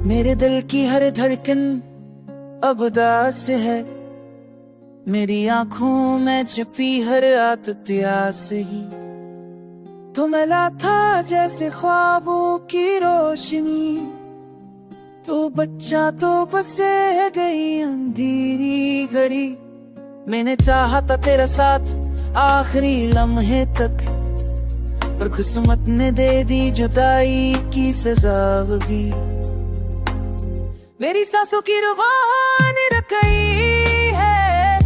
मेरे दिल की हर धड़कन अब उदास है, मेरी आंखों में छिपी हर आत प्यास ही। तू मिला था जैसे ख्वाबों की रोशनी, तू बच्चा तो बसे गई अंधेरी घड़ी। मैंने चाहा था तेरा साथ आखिरी लम्हे तक, पर किस्मत ने दे दी जुदाई की सजा भी। मेरी सांसों की रुबान रखई है,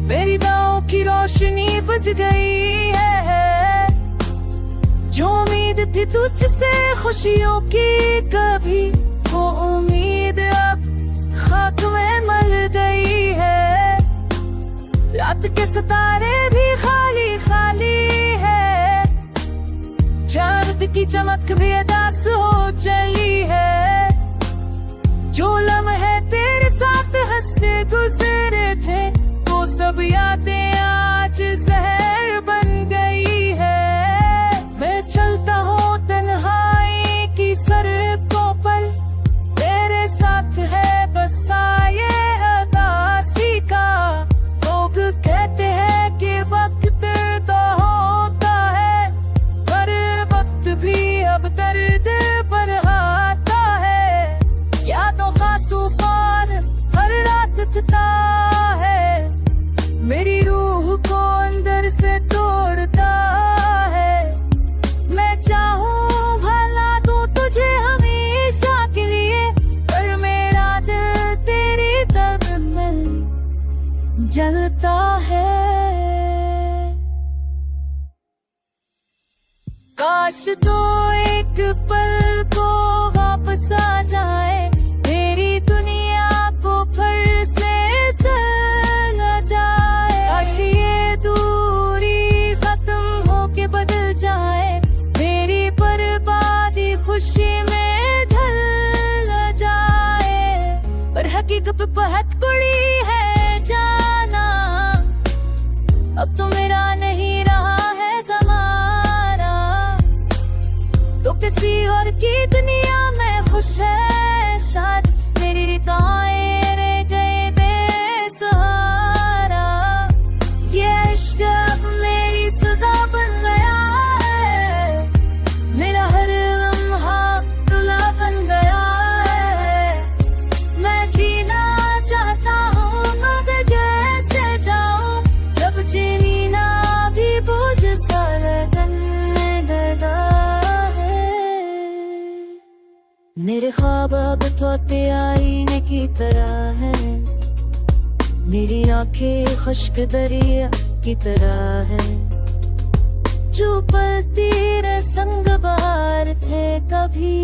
मेरी दाओं की रोशनी बुझ गई है। जो उम्मीद थी तुझसे खुशियों की कभी, वो उम्मीद अब खाक में मल गई है। रात के सितारे भी खाली खाली है, चांद की चमक भी अदास हो चली है। जो लम्हे तेरे साथ हंसते गुजरे थे, वो सब यादें आज जहर बन गई है। मैं चलता हूँ तन्हाई की सड़कों पर, तेरे साथ है बस साये अदासी का। लोग कहते हैं कि वक्त तो होता है, पर वक्त भी अब दर्द बढ़ाता है। यादों का तूफान हर रात उठता है, मेरी रूह को अंदर से तोड़ता है। मैं चाहूँ भला दूँ तुझे हमेशा के लिए, पर मेरा दिल तेरी दर्द में जलता है। काश तो एक पल को वापस आ जाए, तेरी दुनिया को फिर से चला जाए। काश ये दूरी खत्म होके बदल जाए, मेरी बर्बादी खुशी में ढल जाए। पर हकीकत पे बहुत बड़ी है जाना, अब तो मेरा नहीं रहा है ज़माना। तो किसी और की दुनिया में खुश है शायद, मेरी रिताएं रह गए बेसहारा। ये इश्क अब मेरी सजा बन गया है, मेरा हर लम्हा रुला बन गया है। मैं जीना चाहता हूँ मगर कैसे जाऊँ, जब जीनी ना भी बोझ सारा तन में लगा है। मेरे ख्वाब अब तोते आईने की तरह है, मेरी आंखें खुश्क दरिया की तरह है। जो पल तेरे संग बहार थे कभी,